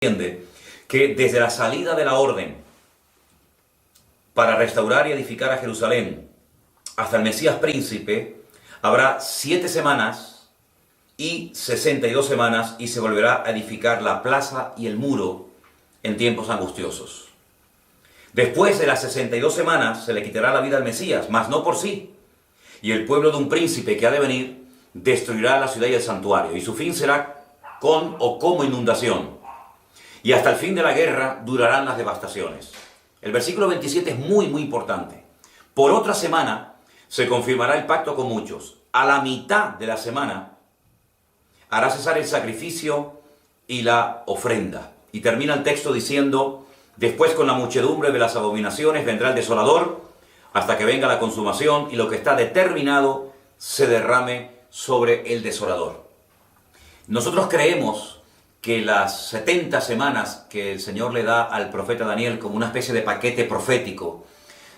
entiende que desde la salida de la orden para restaurar y edificar a Jerusalén hasta el Mesías príncipe, habrá 7 semanas y 62 semanas y se volverá a edificar la plaza y el muro en tiempos angustiosos. Después de las 62 semanas se le quitará la vida al Mesías, mas no por sí. Y el pueblo de un príncipe que ha de venir destruirá la ciudad y el santuario, y su fin será con o como inundación. Y hasta el fin de la guerra durarán las devastaciones. El versículo 27 es muy importante. Por otra semana se confirmará el pacto con muchos. A la mitad de la semana hará cesar el sacrificio y la ofrenda. Y termina el texto diciendo: después con la muchedumbre de las abominaciones vendrá el desolador, hasta que venga la consumación y lo que está determinado se derrame sobre el desolador. Nosotros creemos que las 70 semanas que el Señor le da al profeta Daniel como una especie de paquete profético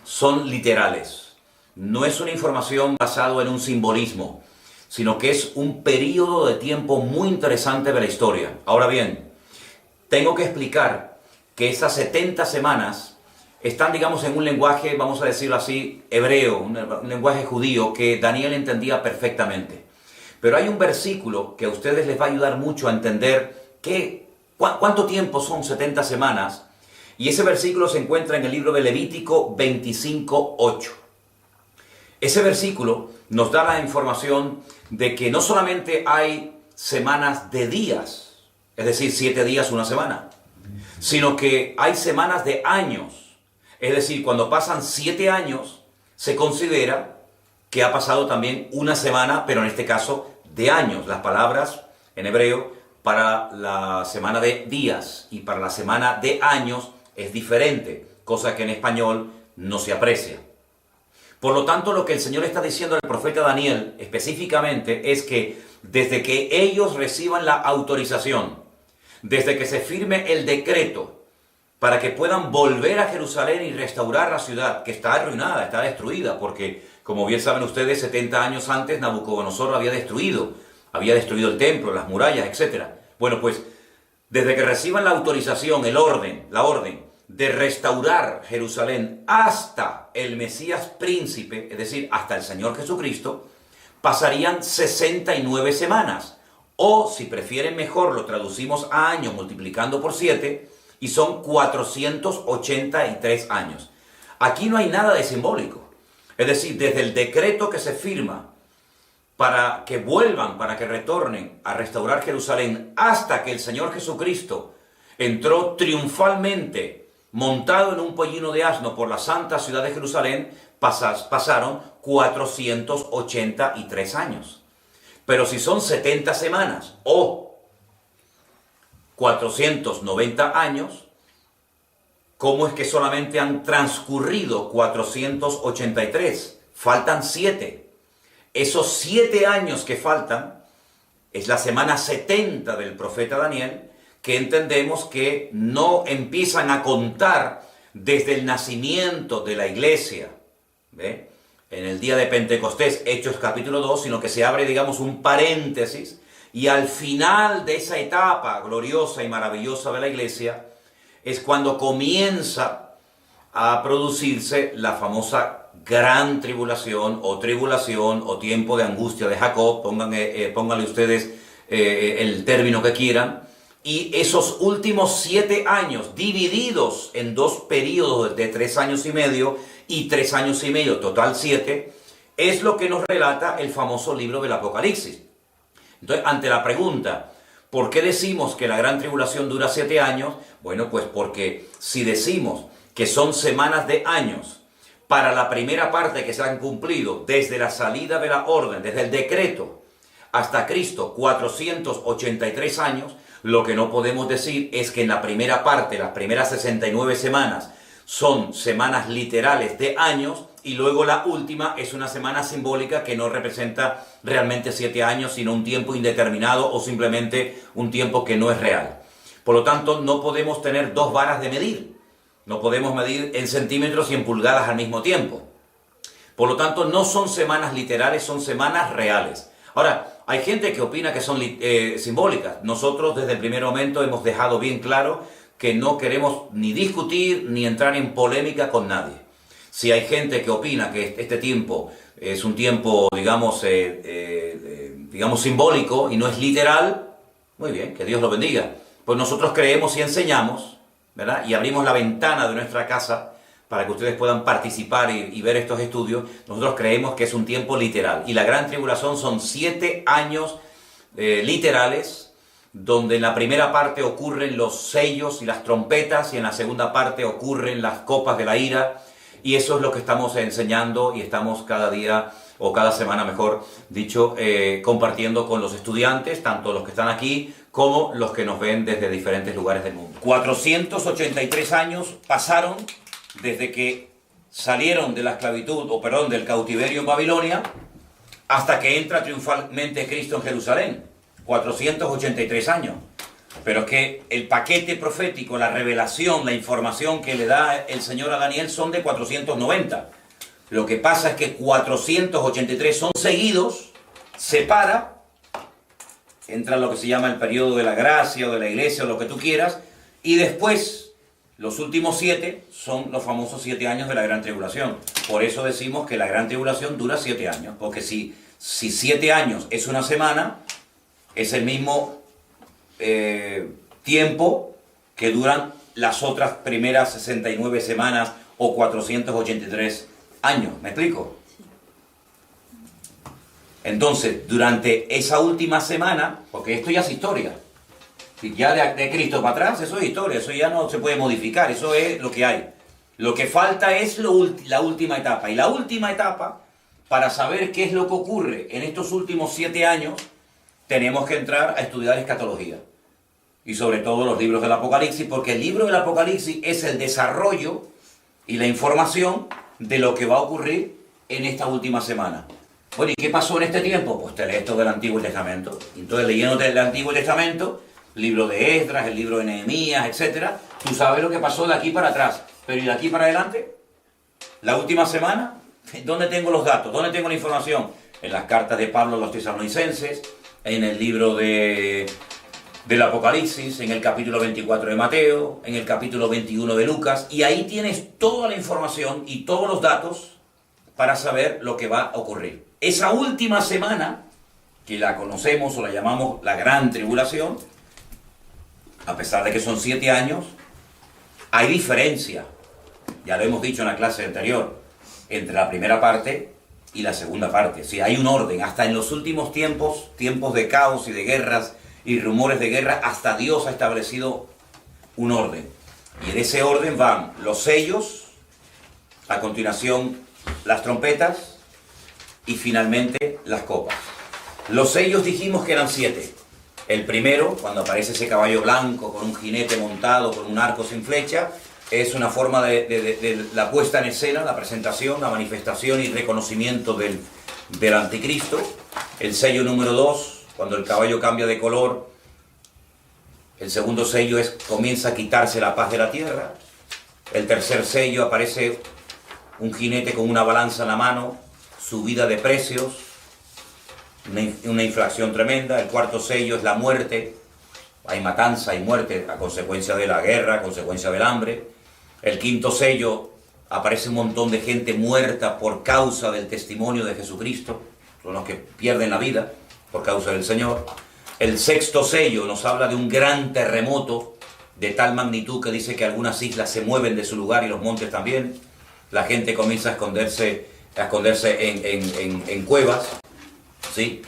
son literales. No es una información basada en un simbolismo, sino que es un periodo de tiempo muy interesante de la historia. Ahora bien, tengo que explicar que esas 70 semanas están, digamos, en un lenguaje, vamos a decirlo así, hebreo, un lenguaje judío que Daniel entendía perfectamente. Pero hay un versículo que a ustedes les va a ayudar mucho a entender ¿cuánto tiempo son 70 semanas? Y ese versículo se encuentra en el libro de Levítico 25:8. Ese versículo nos da la información de que no solamente hay semanas de días, es decir, 7 días, una semana, sino que hay semanas de años. Es decir, cuando pasan 7 años, se considera que ha pasado también una semana, pero en este caso de años. Las palabras en hebreo para la semana de días y para la semana de años es diferente, cosa que en español no se aprecia. Por lo tanto, lo que el Señor está diciendo al profeta Daniel específicamente es que desde que ellos reciban la autorización, desde que se firme el decreto para que puedan volver a Jerusalén y restaurar la ciudad, que está arruinada, está destruida, porque, como bien saben ustedes, 70 años antes Nabucodonosor había destruido el templo, las murallas, etc. Bueno, pues, desde que reciban la autorización, la orden de restaurar Jerusalén hasta el Mesías príncipe, es decir, hasta el Señor Jesucristo, pasarían 69 semanas. O, si prefieren mejor, lo traducimos a años multiplicando por 7, y son 483 años. Aquí no hay nada de simbólico. Es decir, desde el decreto que se firma para que vuelvan, para que retornen a restaurar Jerusalén, hasta que el Señor Jesucristo entró triunfalmente montado en un pollino de asno por la santa ciudad de Jerusalén, pasaron 483 años. Pero si son 70 semanas o 490 años, ¿cómo es que solamente han transcurrido 483? Faltan 7. Esos 7 años que faltan es la semana 70 del profeta Daniel, que entendemos que no empiezan a contar desde el nacimiento de la iglesia, ¿ve?, en el día de Pentecostés, Hechos capítulo 2, sino que se abre, digamos, un paréntesis, y al final de esa etapa gloriosa y maravillosa de la iglesia es cuando comienza a producirse la famosa gran tribulación o tiempo de angustia de Jacob, pónganle ustedes el término que quieran, y esos últimos 7 años divididos en 2 periodos de 3 años y medio y 3 años y medio, total 7, es lo que nos relata el famoso libro del Apocalipsis. Entonces, ante la pregunta, ¿por qué decimos que la gran tribulación dura 7 años? Bueno, pues porque si decimos que son semanas de años para la primera parte que se han cumplido desde la salida de la orden, desde el decreto hasta Cristo, 483 años, lo que no podemos decir es que en la primera parte, las primeras 69 semanas, son semanas literales de años, y luego la última es una semana simbólica que no representa realmente 7 años, sino un tiempo indeterminado o simplemente un tiempo que no es real. Por lo tanto, no podemos tener 2 varas de medir. No podemos medir en centímetros y en pulgadas al mismo tiempo. Por lo tanto, no son semanas literales, son semanas reales. Ahora, Hay gente que opina que son simbólicas. Nosotros desde el primer momento hemos dejado bien claro que no queremos ni discutir ni entrar en polémica con nadie. Si hay gente que opina que este tiempo es un tiempo, digamos, simbólico y no es literal, muy bien, que Dios lo bendiga. Pues nosotros creemos y enseñamos, ¿verdad? Y abrimos la ventana de nuestra casa para que ustedes puedan participar y ver estos estudios. Nosotros creemos que es un tiempo literal. Y la gran tribulación son 7 años literales, donde en la primera parte ocurren los sellos y las trompetas, y en la segunda parte ocurren las copas de la ira. Y eso es lo que estamos enseñando y estamos cada día, o cada semana mejor dicho, compartiendo con los estudiantes, tanto los que están aquí como los que nos ven desde diferentes lugares del mundo. 483 años pasaron desde que salieron de la esclavitud, del cautiverio en Babilonia, hasta que entra triunfalmente Cristo en Jerusalén. 483 años. Pero es que el paquete profético, la revelación, la información que le da el Señor a Daniel son de 490. Lo que pasa es que 483 son seguidos, se para, entra lo que se llama el periodo de la gracia o de la iglesia o lo que tú quieras, y después los últimos 7 son los famosos 7 años de la gran tribulación. Por eso decimos que la gran tribulación dura 7 años, porque si 7 años es una semana, es el mismo tiempo que duran las otras primeras 69 semanas o 483 años. ¿Me explico? Entonces, durante esa última semana, porque esto ya es historia, y ya de Cristo para atrás, eso es historia, eso ya no se puede modificar, eso es lo que hay. Lo que falta es la última etapa. Y la última etapa, para saber qué es lo que ocurre en estos últimos 7 años, tenemos que entrar a estudiar escatología. Y sobre todo los libros del Apocalipsis, porque el libro del Apocalipsis es el desarrollo y la información de lo que va a ocurrir en esta última semana. Bueno, ¿y qué pasó en este tiempo? Pues te lees todo el Antiguo Testamento. Entonces, leyéndote el Antiguo Testamento, el libro de Esdras, el libro de Nehemías, etc., tú sabes lo que pasó de aquí para atrás. Pero ¿y de aquí para adelante? ¿La última semana? ¿Dónde tengo los datos? ¿Dónde tengo la información? En las cartas de Pablo a los tesalonicenses, en el libro del Apocalipsis, en el capítulo 24 de Mateo, en el capítulo 21 de Lucas, y ahí tienes toda la información y todos los datos para saber lo que va a ocurrir. Esa última semana, que la conocemos o la llamamos la gran tribulación, a pesar de que son 7 años, hay diferencia, ya lo hemos dicho en la clase anterior, entre la primera parte y la segunda parte. Sí, hay un orden, hasta en los últimos tiempos de caos y de guerras y rumores de guerra, hasta Dios ha establecido un orden. Y en ese orden van los sellos, a continuación las trompetas y finalmente las copas. Los sellos dijimos que eran 7. El primero, cuando aparece ese caballo blanco con un jinete montado, con un arco sin flecha, es una forma de la puesta en escena, la presentación, la manifestación y reconocimiento del anticristo. El sello número 2, cuando el caballo cambia de color, el segundo sello comienza a quitarse la paz de la tierra. El tercer sello aparece un jinete con una balanza en la mano, subida de precios, una inflación tremenda. El cuarto sello es la muerte, hay matanza, hay muerte a consecuencia de la guerra, a consecuencia del hambre. El quinto sello, aparece un montón de gente muerta por causa del testimonio de Jesucristo, son los que pierden la vida por causa del Señor. El sexto sello nos habla de un gran terremoto de tal magnitud que dice que algunas islas se mueven de su lugar y los montes también. La gente comienza a esconderse en cuevas, ¿sí?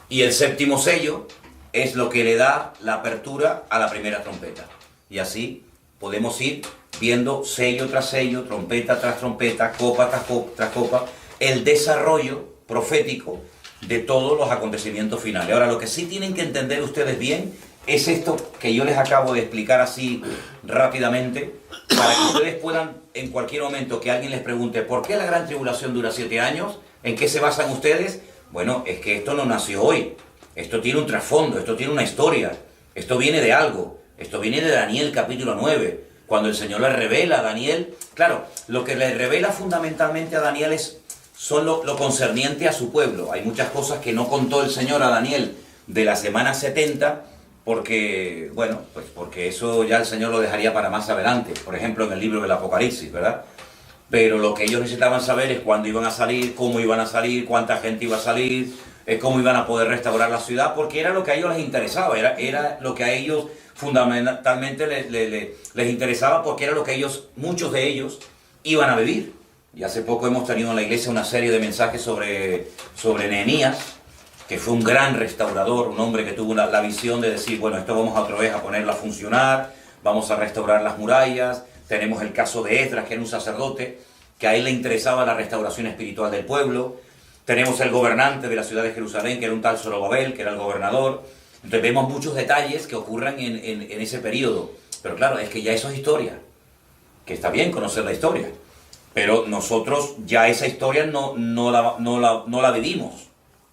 Y el séptimo sello es lo que le da la apertura a la primera trompeta. Y así podemos ir viendo sello tras sello, trompeta tras trompeta, copa tras copa, el desarrollo profético de todos los acontecimientos finales. Ahora, lo que sí tienen que entender ustedes bien es esto que yo les acabo de explicar así rápidamente, para que ustedes puedan, en cualquier momento que alguien les pregunte ¿por qué la gran tribulación dura 7 años? ¿En qué se basan ustedes? Bueno, es que esto no nació hoy, esto tiene un trasfondo, esto tiene una historia, esto viene de algo, esto viene de Daniel capítulo 9, cuando el Señor le revela a Daniel. Claro, lo que le revela fundamentalmente a Daniel es son lo concerniente a su pueblo. Hay muchas cosas que no contó el Señor a Daniel de la semana 70, porque, bueno, pues porque eso ya el Señor lo dejaría para más adelante, por ejemplo en el libro del Apocalipsis, ¿verdad? Pero lo que ellos necesitaban saber es cuándo iban a salir, cómo iban a salir, cuánta gente iba a salir, cómo iban a poder restaurar la ciudad, porque era lo que a ellos les interesaba, era lo que a ellos fundamentalmente les interesaba, porque era lo que ellos, muchos de ellos, iban a vivir. Y hace poco hemos tenido en la iglesia una serie de mensajes sobre Nehemías, que fue un gran restaurador, un hombre que tuvo la visión de decir, bueno, esto vamos a otra vez a ponerlo a funcionar, vamos a restaurar las murallas. Tenemos el caso de Esdras, que era un sacerdote, que a él le interesaba la restauración espiritual del pueblo. Tenemos el gobernante de la ciudad de Jerusalén, que era un tal Zorobabel, que era el gobernador. Entonces vemos muchos detalles que ocurren en ese periodo. Pero claro, es que ya eso es historia, que está bien conocer la historia. Pero nosotros ya esa historia no la vivimos.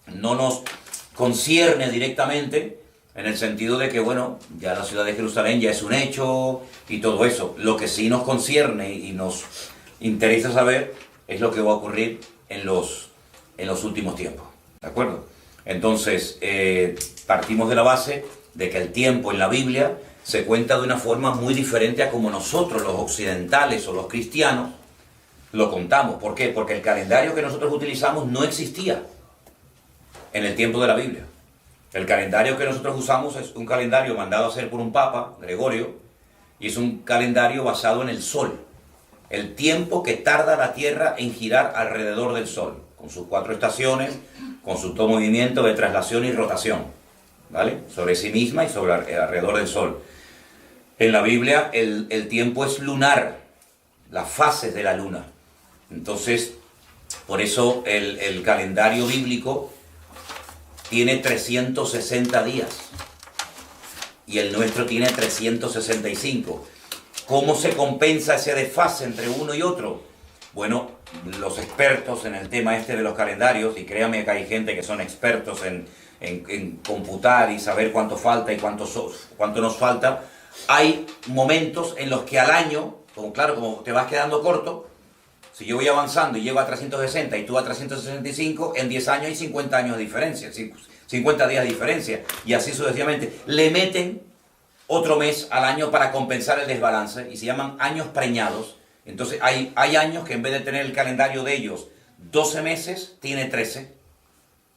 No nos concierne directamente, en el sentido de que, bueno, ya la ciudad de Jerusalén ya es un hecho y todo eso. Lo que sí nos concierne y nos interesa saber es lo que va a ocurrir en los últimos tiempos. ¿De acuerdo? Entonces, partimos de la base de que el tiempo en la Biblia se cuenta de una forma muy diferente a como nosotros, los occidentales o los cristianos, lo contamos. ¿Por qué? Porque el calendario que nosotros utilizamos no existía en el tiempo de la Biblia. El calendario que nosotros usamos es un calendario mandado a hacer por un papa, Gregorio, y es un calendario basado en el sol. El tiempo que tarda la Tierra en girar alrededor del sol, con sus 4 estaciones, con su todo movimiento de traslación y rotación, ¿vale? Sobre sí misma y sobre alrededor del sol. En la Biblia el tiempo es lunar, las fases de la luna. Entonces, por eso el calendario bíblico tiene 360 días y el nuestro tiene 365. ¿Cómo se compensa ese desfase entre uno y otro? Bueno, los expertos en el tema este de los calendarios, y créanme que hay gente que son expertos en computar y saber cuánto falta y cuánto nos falta, hay momentos en los que al año, como te vas quedando corto, si yo voy avanzando y llego a 360 y tú a 365, en 10 años hay 50 años de diferencia, 50 días de diferencia, y así sucesivamente. Le meten otro mes al año para compensar el desbalance, y se llaman años preñados. Entonces hay años que en vez de tener el calendario de ellos 12 meses, tiene 13,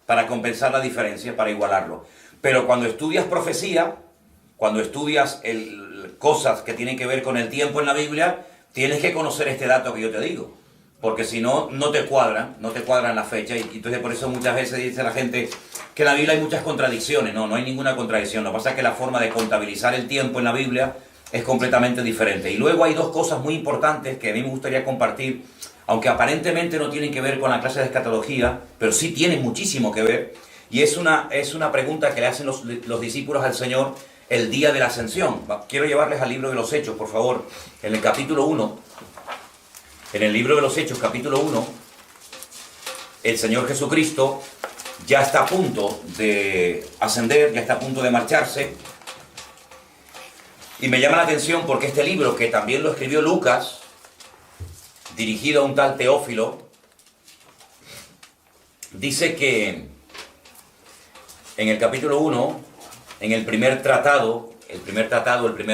para compensar la diferencia, para igualarlo. Pero cuando estudias profecía, cuando estudias cosas que tienen que ver con el tiempo en la Biblia, tienes que conocer este dato que yo te digo. Porque si no, no te cuadran la fecha, y entonces por eso muchas veces dice la gente que en la Biblia hay muchas contradicciones. No hay ninguna contradicción. Lo que pasa es que la forma de contabilizar el tiempo en la Biblia es completamente diferente. Y luego hay 2 cosas muy importantes que a mí me gustaría compartir, aunque aparentemente no tienen que ver con la clase de escatología, pero sí tienen muchísimo que ver. Y es una pregunta que le hacen los discípulos al Señor el día de la ascensión. Quiero llevarles al libro de los Hechos, por favor, en el capítulo 1. En el libro de los Hechos, capítulo 1, el Señor Jesucristo ya está a punto de ascender, ya está a punto de marcharse. Y me llama la atención porque este libro, que también lo escribió Lucas, dirigido a un tal Teófilo, dice que en el capítulo 1, en el primer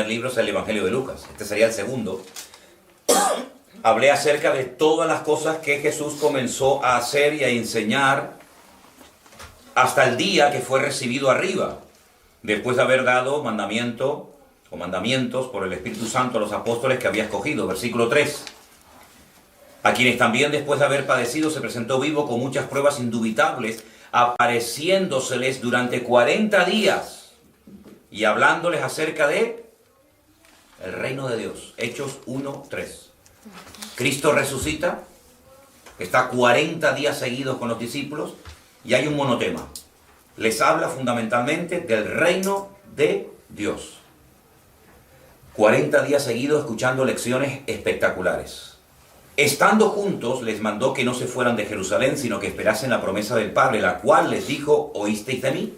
libro es el Evangelio de Lucas. Este sería el segundo. Hablé acerca de todas las cosas que Jesús comenzó a hacer y a enseñar hasta el día que fue recibido arriba, después de haber dado mandamientos por el Espíritu Santo a los apóstoles que había escogido. Versículo 3. A quienes también después de haber padecido se presentó vivo con muchas pruebas indubitables, apareciéndoseles durante 40 días y hablándoles acerca de el reino de Dios. Hechos 1:3. Cristo resucita, está 40 días seguidos con los discípulos y hay un monotema. Les habla fundamentalmente del reino de Dios. 40 días seguidos escuchando lecciones espectaculares. Estando juntos, les mandó que no se fueran de Jerusalén, sino que esperasen la promesa del Padre, la cual les dijo: ¿oísteis de mí?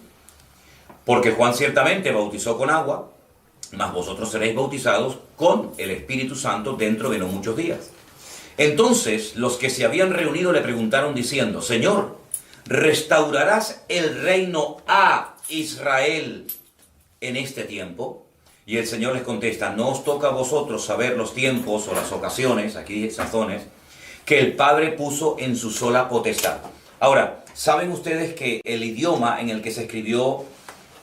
Porque Juan ciertamente bautizó con agua, mas vosotros seréis bautizados con el Espíritu Santo dentro de no muchos días. Entonces los que se habían reunido le preguntaron diciendo: Señor, ¿restaurarás el reino a Israel en este tiempo? Y el Señor les contesta: no os toca a vosotros saber los tiempos o las ocasiones, aquí sazones, que el Padre puso en su sola potestad. Ahora, ¿saben ustedes que el idioma en el que se escribió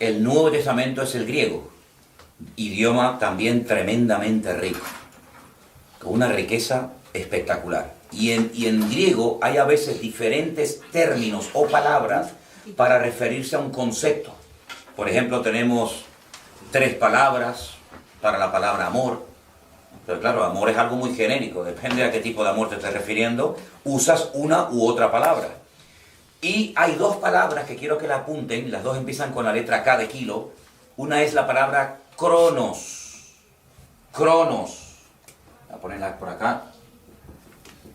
el Nuevo Testamento es el griego? Idioma también tremendamente rico, con una riqueza espectacular. Y en griego hay a veces diferentes términos o palabras para referirse a un concepto. Por ejemplo, tenemos 3 palabras para la palabra amor. Pero claro, amor es algo muy genérico, depende a qué tipo de amor te estés refiriendo, usas una u otra palabra. Y hay 2 palabras que quiero que la apunten, las 2 empiezan con la letra K de kilo. Una es la palabra cronos, cronos, voy a ponerla por acá,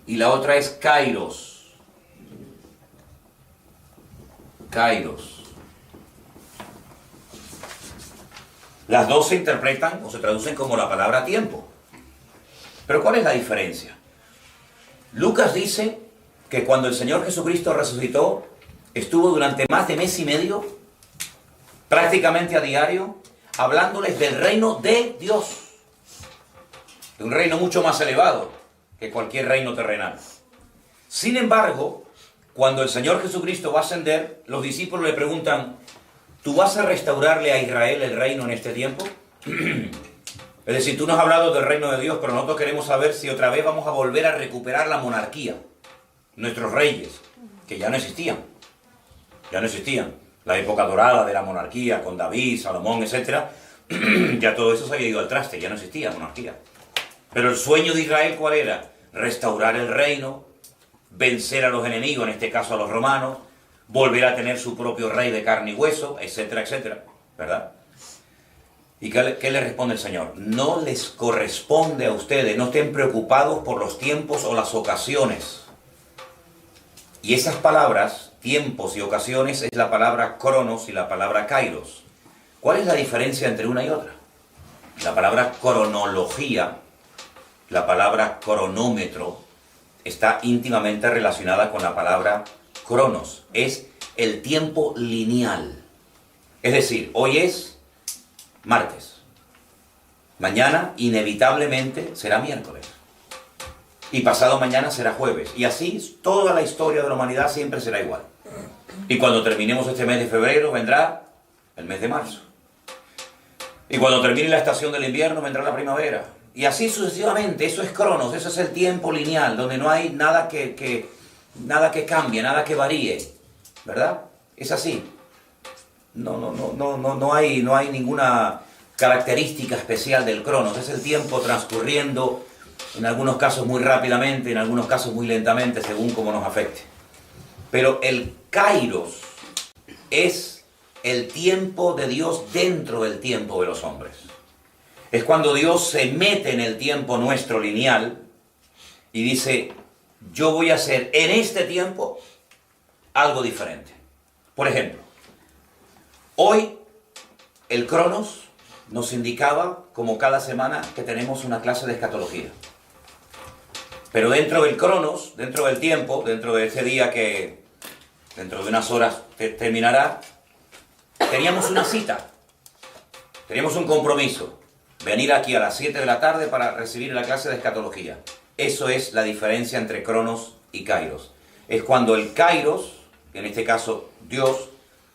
y la otra es kairos, kairos. Las 2 se interpretan o se traducen como la palabra tiempo. Pero ¿cuál es la diferencia? Lucas dice que cuando el Señor Jesucristo resucitó, estuvo durante más de mes y medio, prácticamente a diario, hablándoles del reino de Dios, de un reino mucho más elevado que cualquier reino terrenal. Sin embargo, cuando el Señor Jesucristo va a ascender, los discípulos le preguntan: ¿tú vas a restaurarle a Israel el reino en este tiempo? Es decir, tú nos has hablado del reino de Dios, pero nosotros queremos saber si otra vez vamos a volver a recuperar la monarquía. Nuestros reyes, que ya no existían. Ya no existían. La época dorada de la monarquía, con David, Salomón, etc. Ya todo eso se había ido al traste, ya no existía monarquía. Pero el sueño de Israel, ¿cuál era? Restaurar el reino, vencer a los enemigos, en este caso a los romanos, volver a tener su propio rey de carne y hueso, etcétera, etcétera. ¿Verdad? ¿Y qué le responde el Señor? No les corresponde a ustedes, no estén preocupados por los tiempos o las ocasiones. Y esas palabras, tiempos y ocasiones, es la palabra cronos y la palabra kairos. ¿Cuál es la diferencia entre una y otra? La palabra cronología, la palabra cronómetro, está íntimamente relacionada con la palabra cronos. Es el tiempo lineal. Es decir, hoy es martes. Mañana, inevitablemente, será miércoles. Y pasado mañana será jueves. Y así, toda la historia de la humanidad siempre será igual. Y cuando terminemos este mes de febrero, vendrá el mes de marzo. Y cuando termine la estación del invierno, vendrá la primavera. Y así sucesivamente. Eso es cronos, eso es el tiempo lineal, donde no hay nada que cambie, nada que varíe. ¿Verdad? Es así. No hay ninguna característica especial del cronos. Es el tiempo transcurriendo, en algunos casos muy rápidamente, en algunos casos muy lentamente, según cómo nos afecte. Pero el kairos es el tiempo de Dios dentro del tiempo de los hombres. Es cuando Dios se mete en el tiempo nuestro lineal y dice: yo voy a hacer en este tiempo algo diferente. Por ejemplo, hoy el cronos nos indicaba, como cada semana, que tenemos una clase de escatología. Pero dentro del cronos, dentro del tiempo, dentro de ese día que dentro de unas horas terminará, teníamos una cita, teníamos un compromiso, venir aquí a las 7 de la tarde para recibir la clase de escatología. Eso es la diferencia entre cronos y kairos. Es cuando el kairos, en este caso Dios,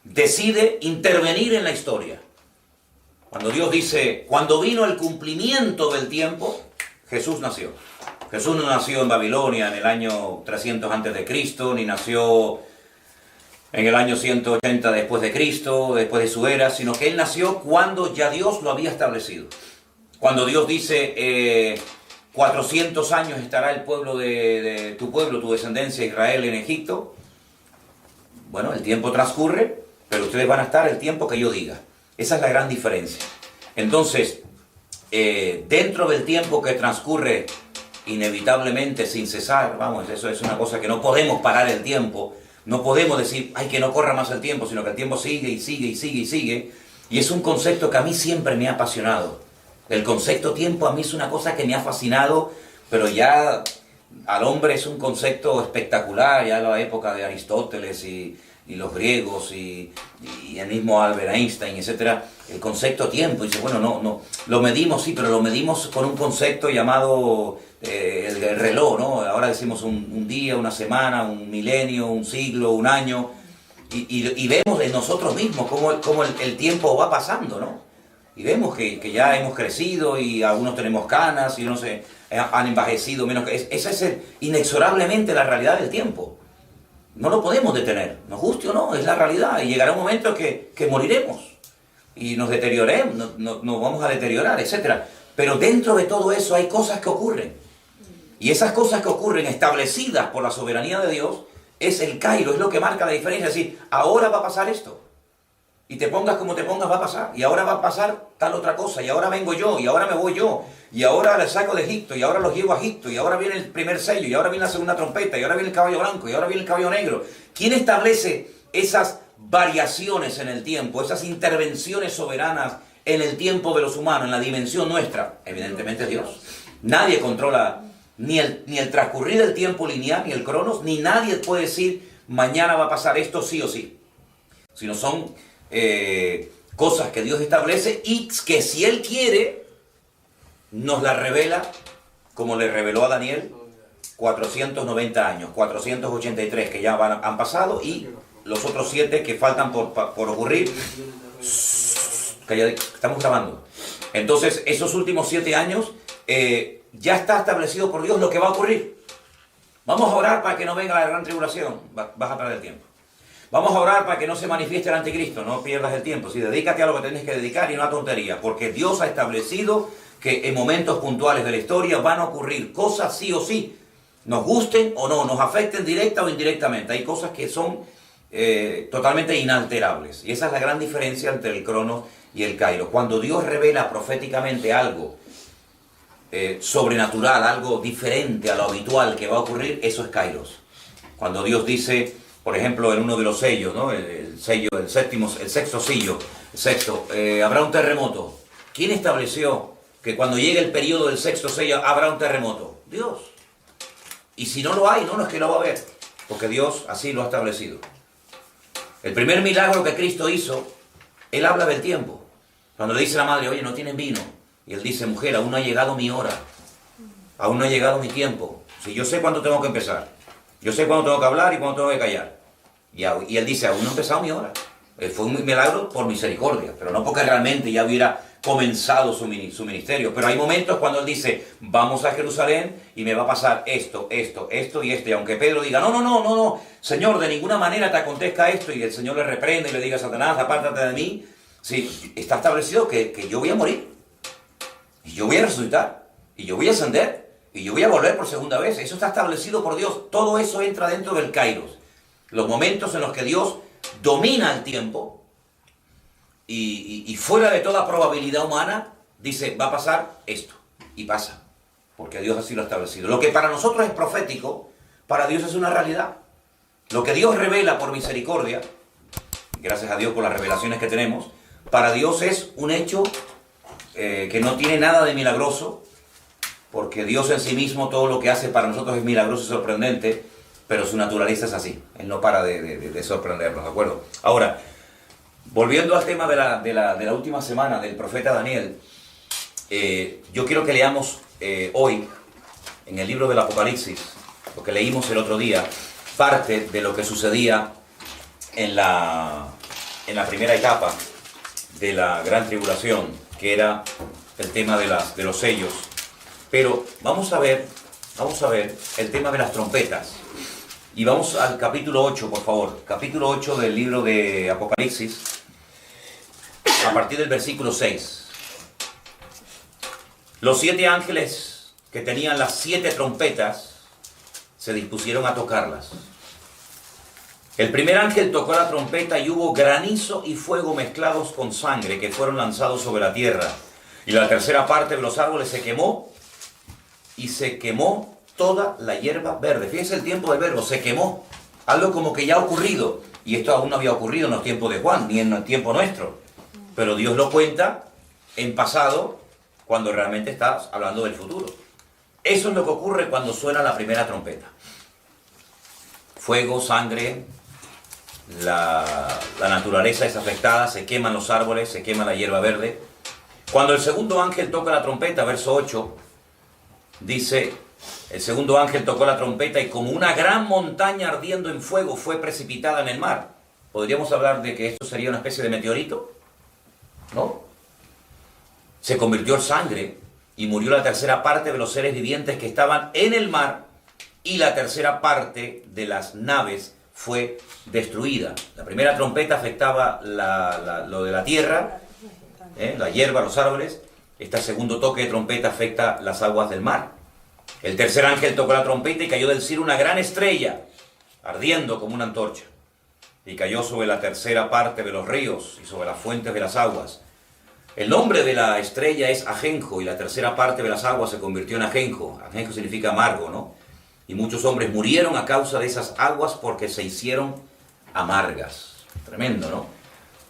decide intervenir en la historia. Cuando Dios dice: cuando vino el cumplimiento del tiempo, Jesús nació. Jesús no nació en Babilonia en el año 300 antes de Cristo, ni nació en el año 180 después de Cristo, después de su era, sino que Él nació cuando ya Dios lo había establecido. Cuando Dios dice: 400 años estará el pueblo de tu pueblo, tu descendencia Israel en Egipto. Bueno, el tiempo transcurre, pero ustedes van a estar el tiempo que yo diga. Esa es la gran diferencia. Entonces, dentro del tiempo que transcurre inevitablemente sin cesar, vamos, eso es una cosa que no podemos parar el tiempo, no podemos decir: ay, que no corra más el tiempo, sino que el tiempo sigue y sigue y sigue y sigue. Y es un concepto que a mí siempre me ha apasionado. El concepto tiempo a mí es una cosa que me ha fascinado, pero ya al hombre es un concepto espectacular, ya en la época de Aristóteles y los griegos y el mismo Albert Einstein, etcétera, el concepto tiempo. Y dice, bueno, no, lo medimos, sí, pero lo medimos con un concepto llamado el reloj, ¿no? Ahora decimos un día, una semana, un milenio, un siglo, un año, y vemos en nosotros mismos cómo el tiempo va pasando, ¿no? Y vemos que ya hemos crecido y algunos tenemos canas y unos han envejecido menos. Esa es inexorablemente la realidad del tiempo. No lo podemos detener, nos guste o no, es la realidad. Y llegará un momento que moriremos y nos deterioremos, nos vamos a deteriorar, etc. Pero dentro de todo eso hay cosas que ocurren. Y esas cosas que ocurren establecidas por la soberanía de Dios es el Kairos, es lo que marca la diferencia. Es decir, ahora va a pasar esto. Y te pongas como te pongas va a pasar. Y ahora va a pasar tal otra cosa. Y ahora vengo yo. Y ahora me voy yo. Y ahora les saco de Egipto. Y ahora los llevo a Egipto. Y ahora viene el primer sello. Y ahora viene la segunda trompeta. Y ahora viene el caballo blanco. Y ahora viene el caballo negro. ¿Quién establece esas variaciones en el tiempo? Esas intervenciones soberanas en el tiempo de los humanos, en la dimensión nuestra. Evidentemente Dios. Nadie controla ni el transcurrir del tiempo lineal, ni el cronos. Ni nadie puede decir mañana va a pasar esto sí o sí. Sino son cosas que Dios establece y que si Él quiere nos las revela, como le reveló a Daniel 490 años, 483 que ya han pasado y los otros 7 que faltan por ocurrir. Estamos grabando. Entonces esos últimos 7 años ya está establecido por Dios lo que va a ocurrir. Vamos a orar para que no venga la gran tribulación. Vas a perder el tiempo. Vamos a orar para que no se manifieste el anticristo, no pierdas el tiempo. Sí, dedícate a lo que tienes que dedicar y no a tonterías, porque Dios ha establecido que en momentos puntuales de la historia van a ocurrir cosas sí o sí, nos gusten o no, nos afecten directa o indirectamente. Hay cosas que son totalmente inalterables. Y esa es la gran diferencia entre el Cronos y el Kairos. Cuando Dios revela proféticamente algo sobrenatural, algo diferente a lo habitual que va a ocurrir, eso es Kairos. Cuando Dios dice, por ejemplo, en uno de los sellos, ¿no? El sexto sello, habrá un terremoto. ¿Quién estableció que cuando llegue el periodo del sexto sello habrá un terremoto? Dios. Y si no lo hay, no es que lo va a haber, porque Dios así lo ha establecido. El primer milagro que Cristo hizo, Él habla del tiempo. Cuando le dice a la madre, oye, no tienen vino. Y Él dice, mujer, aún no ha llegado mi hora. Aún no ha llegado mi tiempo. Si yo sé cuándo tengo que empezar. Yo sé cuándo tengo que hablar y cuándo tengo que callar. Y Él dice, aún no ha empezado mi hora. Fue un milagro por misericordia, pero no porque realmente ya hubiera comenzado su ministerio. Pero hay momentos cuando Él dice, vamos a Jerusalén y me va a pasar esto y esto. Y aunque Pedro diga, no, Señor, de ninguna manera te acontezca esto, y el Señor le reprende y le diga, Satanás, apártate de mí. Sí, está establecido que yo voy a morir. Y yo voy a resucitar. Y yo voy a ascender. Y yo voy a volver por segunda vez. Eso está establecido por Dios. Todo eso entra dentro del Kairos. Los momentos en los que Dios domina el tiempo y fuera de toda probabilidad humana, dice, va a pasar esto. Y pasa. Porque Dios así lo ha establecido. Lo que para nosotros es profético, para Dios es una realidad. Lo que Dios revela por misericordia, gracias a Dios por las revelaciones que tenemos, para Dios es un hecho que no tiene nada de milagroso, porque Dios en sí mismo todo lo que hace para nosotros es milagroso y sorprendente, pero su naturaleza es así. Él no para de sorprendernos, ¿de acuerdo? Ahora, volviendo al tema de la última semana del profeta Daniel, yo quiero que leamos hoy, en el libro del Apocalipsis, lo que leímos el otro día, parte de lo que sucedía en la primera etapa de la gran tribulación, que era el tema de los sellos. Pero vamos a ver el tema de las trompetas. Y vamos al capítulo 8, por favor. Capítulo 8 del libro de Apocalipsis, a partir del versículo 6. Los 7 ángeles que tenían las 7 trompetas se dispusieron a tocarlas. El primer ángel tocó la trompeta y hubo granizo y fuego mezclados con sangre que fueron lanzados sobre la tierra. Y la tercera parte de los árboles se quemó, y se quemó toda la hierba verde. Fíjense el tiempo del verbo, se quemó. Algo como que ya ha ocurrido. Y esto aún no había ocurrido en los tiempos de Juan, ni en el tiempo nuestro. Pero Dios lo cuenta en pasado, cuando realmente está hablando del futuro. Eso es lo que ocurre cuando suena la primera trompeta. Fuego, sangre, la naturaleza es afectada, se queman los árboles, se quema la hierba verde. Cuando el segundo ángel toca la trompeta, verso 8, dice, el segundo ángel tocó la trompeta y como una gran montaña ardiendo en fuego fue precipitada en el mar. ¿Podríamos hablar de que esto sería una especie de meteorito? ¿No? Se convirtió en sangre y murió la tercera parte de los seres vivientes que estaban en el mar y la tercera parte de las naves fue destruida. La primera trompeta afectaba lo de la tierra, la hierba, los árboles. Este segundo toque de trompeta afecta las aguas del mar. El tercer ángel tocó la trompeta y cayó del cielo una gran estrella, ardiendo como una antorcha. Y cayó sobre la tercera parte de los ríos y sobre las fuentes de las aguas. El nombre de la estrella es Ajenjo y la tercera parte de las aguas se convirtió en Ajenjo. Ajenjo significa amargo, ¿no? Y muchos hombres murieron a causa de esas aguas porque se hicieron amargas. Tremendo, ¿no?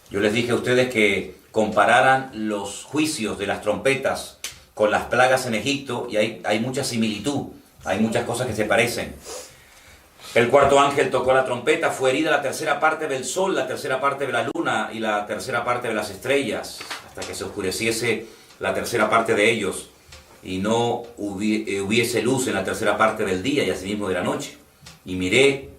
Yo les dije a ustedes que compararan los juicios de las trompetas con las plagas en Egipto y hay mucha similitud, hay muchas cosas que se parecen. El cuarto ángel tocó la trompeta, fue herida la tercera parte del sol, la tercera parte de la luna y la tercera parte de las estrellas, hasta que se oscureciese la tercera parte de ellos y no hubiese luz en la tercera parte del día y asimismo de la noche. Y miré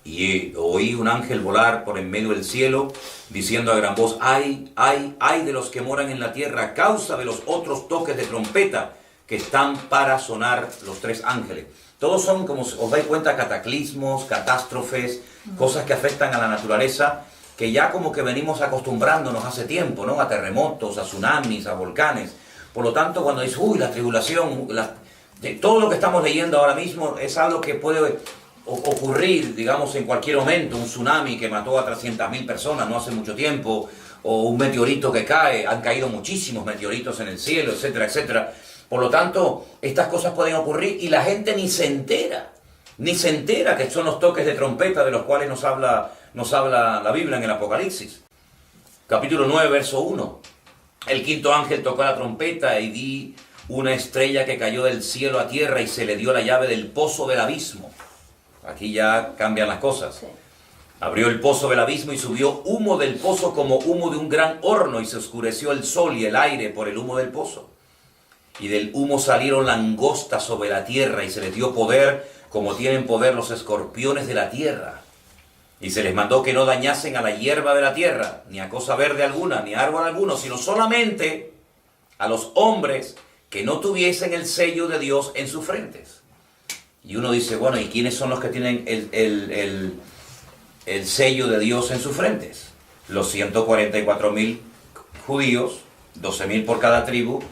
y oí un ángel volar por en medio del cielo, diciendo a gran voz, ¡ay, ay, ay de los que moran en la tierra a causa de los otros toques de trompeta que están para sonar los tres ángeles! Todos son, como os dais cuenta, cataclismos, catástrofes, cosas que afectan a la naturaleza, que ya como que venimos acostumbrándonos hace tiempo, ¿no? A terremotos, a tsunamis, a volcanes. Por lo tanto, cuando dices, uy, la tribulación, todo lo que estamos leyendo ahora mismo es algo que puede ocurrir, digamos, en cualquier momento. Un tsunami que mató a 300.000 personas no hace mucho tiempo, o un meteorito que cae, han caído muchísimos meteoritos en el cielo, etcétera, etcétera. Por lo tanto, estas cosas pueden ocurrir y la gente ni se entera que son los toques de trompeta de los cuales nos habla la Biblia en el Apocalipsis. Capítulo 9, verso 1. El quinto ángel tocó la trompeta y vi una estrella que cayó del cielo a tierra y se le dio la llave del pozo del abismo. Aquí ya cambian las cosas. Sí. Abrió el pozo del abismo y subió humo del pozo como humo de un gran horno y se oscureció el sol y el aire por el humo del pozo. Y del humo salieron langostas sobre la tierra y se les dio poder como tienen poder los escorpiones de la tierra. Y se les mandó que no dañasen a la hierba de la tierra, ni a cosa verde alguna, ni a árbol alguno, sino solamente a los hombres que no tuviesen el sello de Dios en sus frentes. Y uno dice, bueno, ¿y quiénes son los que tienen el sello de Dios en sus frentes? Los 144.000 judíos, 12.000 por cada tribu,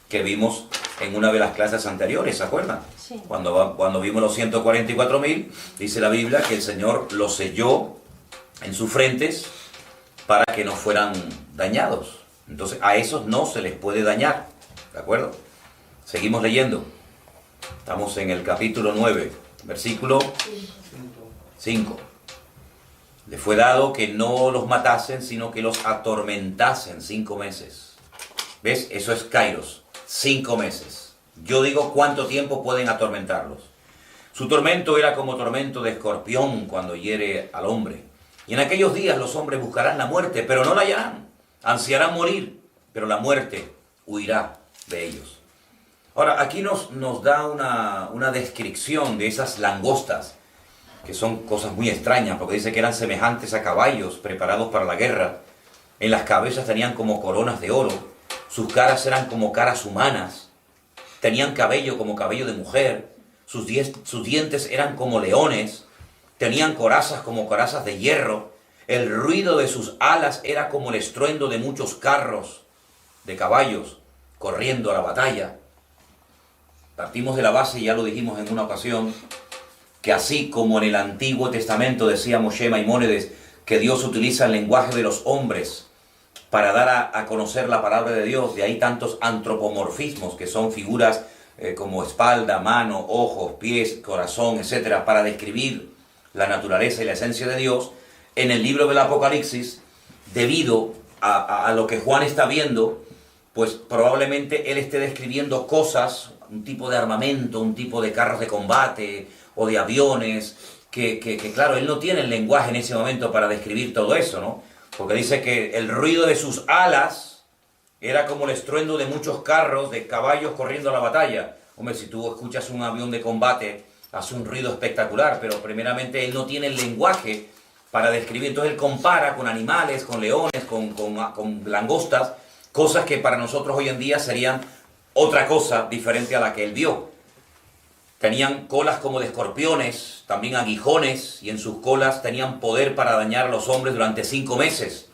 que vimos en una de las clases anteriores, ¿se acuerdan? Sí. Cuando vimos los 144.000, dice la Biblia que el Señor los selló en sus frentes para que no fueran dañados. Entonces a esos no se les puede dañar, ¿de acuerdo? Seguimos leyendo. Estamos en el capítulo 9, versículo 5. Le fue dado que no los matasen, sino que los atormentasen 5 meses. ¿Ves? Eso es Kairos. 5 meses. Yo digo, ¿cuánto tiempo pueden atormentarlos? Su tormento era como tormento de escorpión cuando hiere al hombre. Y en aquellos días los hombres buscarán la muerte, pero no la hallarán. Ansiarán morir, pero la muerte huirá de ellos. Ahora, aquí nos da una descripción de esas langostas, que son cosas muy extrañas, porque dice que eran semejantes a caballos preparados para la guerra. En las cabezas tenían como coronas de oro. Sus caras eran como caras humanas, tenían cabello como cabello de mujer, sus dientes eran como leones, tenían corazas como corazas de hierro, el ruido de sus alas era como el estruendo de muchos carros de caballos corriendo a la batalla. Partimos de la base, y ya lo dijimos en una ocasión, que así como en el Antiguo Testamento decía Moshe Maimónides que Dios utiliza el lenguaje de los hombres para dar a conocer la palabra de Dios, de ahí tantos antropomorfismos, que son figuras como espalda, mano, ojos, pies, corazón, etcétera, para describir la naturaleza y la esencia de Dios. En el libro del Apocalipsis, debido a lo que Juan está viendo, pues probablemente él esté describiendo cosas, un tipo de armamento, un tipo de carros de combate o de aviones, que claro, él no tiene el lenguaje en ese momento para describir todo eso, ¿no? Porque dice que el ruido de sus alas era como el estruendo de muchos carros, de caballos corriendo a la batalla. Hombre, si tú escuchas un avión de combate, hace un ruido espectacular, pero primeramente él no tiene el lenguaje para describir. Entonces él compara con animales, con leones, con langostas, cosas que para nosotros hoy en día serían otra cosa diferente a la que él vio. Tenían colas como de escorpiones, también aguijones, y en sus colas tenían poder para dañar a los hombres durante 5 meses.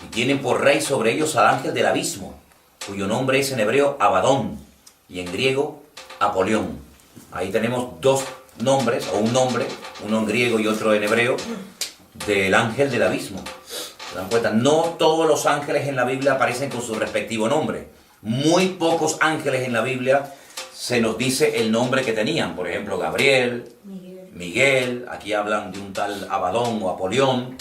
Y tienen por rey sobre ellos al ángel del abismo, cuyo nombre es en hebreo Abadón, y en griego Apolión. Ahí tenemos 2 nombres, o un nombre, uno en griego y otro en hebreo, del ángel del abismo. ¿Se dan cuenta? No todos los ángeles en la Biblia aparecen con su respectivo nombre. Muy pocos ángeles en la Biblia se nos dice el nombre que tenían. Por ejemplo, Gabriel, Miguel, aquí hablan de un tal Abadón o Apolión,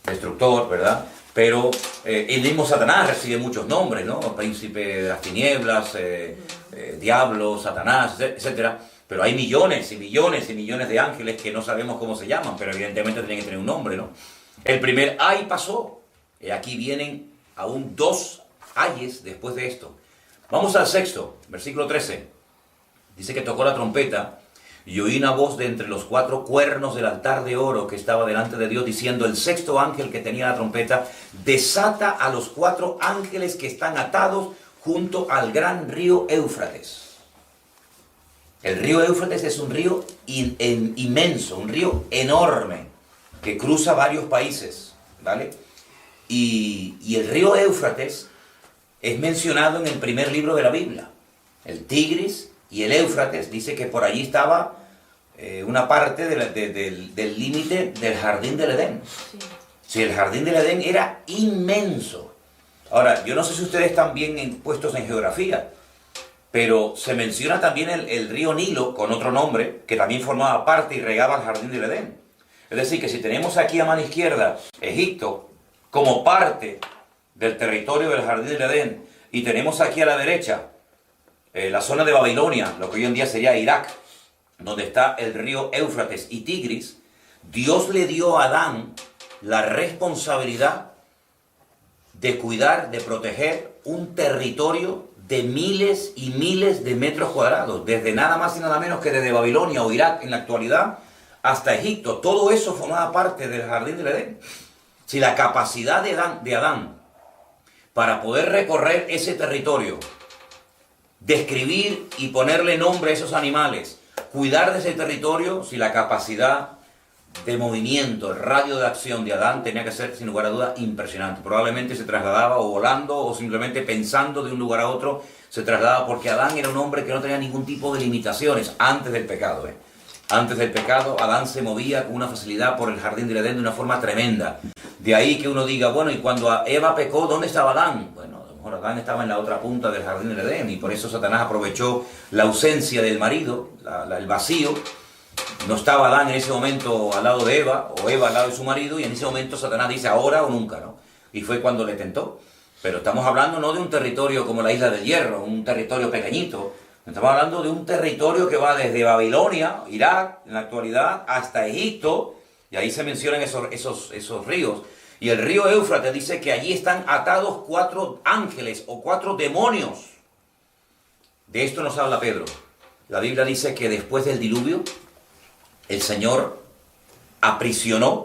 destructor, ¿verdad? Pero el mismo Satanás recibe muchos nombres, ¿no? Príncipe de las tinieblas, diablo, Satanás, etcétera. Pero hay millones y millones y millones de ángeles que no sabemos cómo se llaman, pero evidentemente tienen que tener un nombre, ¿no? El primer ay pasó, y aquí vienen aún 2 ayes después de esto. Vamos al 6º, versículo 13. Dice que tocó la trompeta y oí una voz de entre los 4 cuernos del altar de oro que estaba delante de Dios, diciendo: el 6º ángel que tenía la trompeta desata a los 4 ángeles que están atados junto al gran río Éufrates. El río Éufrates es un río inmenso, un río enorme, que cruza varios países, ¿vale? Y el río Éufrates es mencionado en el primer libro de la Biblia. El Tigris y el Éufrates, dice que por allí estaba una parte del límite del jardín del Edén. Sí, el jardín del Edén era inmenso. Ahora, yo no sé si ustedes están bien puestos en geografía, pero se menciona también el río Nilo, con otro nombre, que también formaba parte y regaba el jardín del Edén. Es decir, que si tenemos aquí a mano izquierda Egipto como parte del territorio del jardín del Edén, y tenemos aquí a la derecha la zona de Babilonia, lo que hoy en día sería Irak, donde está el río Éufrates y Tigris, Dios le dio a Adán la responsabilidad de cuidar, de proteger un territorio de miles y miles de metros cuadrados, desde nada más y nada menos que desde Babilonia o Irak en la actualidad hasta Egipto. Todo eso formaba parte del jardín del Edén. Si la capacidad de Adán para poder recorrer ese territorio, describir y ponerle nombre a esos animales, cuidar de ese territorio, si la capacidad de movimiento, el radio de acción de Adán tenía que ser, sin lugar a dudas, impresionante. Probablemente se trasladaba o volando o simplemente pensando de un lugar a otro, se trasladaba, porque Adán era un hombre que no tenía ningún tipo de limitaciones antes del pecado. Antes del pecado, Adán se movía con una facilidad por el jardín del Edén de una forma tremenda. De ahí que uno diga, bueno, y cuando Eva pecó, ¿dónde estaba Adán? Bueno, a lo mejor Adán estaba en la otra punta del jardín del Edén, y por eso Satanás aprovechó la ausencia del marido, el vacío. No estaba Adán en ese momento al lado de Eva, o Eva al lado de su marido, y en ese momento Satanás dice ahora o nunca, ¿no? Y fue cuando le tentó. Pero estamos hablando no de un territorio como la Isla del Hierro, un territorio pequeñito. Estamos hablando de un territorio que va desde Babilonia, Irak, en la actualidad, hasta Egipto, y ahí se mencionan esos ríos. Y el río Éufrates dice que allí están atados 4 ángeles o 4 demonios. De esto nos habla Pedro. La Biblia dice que después del diluvio, el Señor aprisionó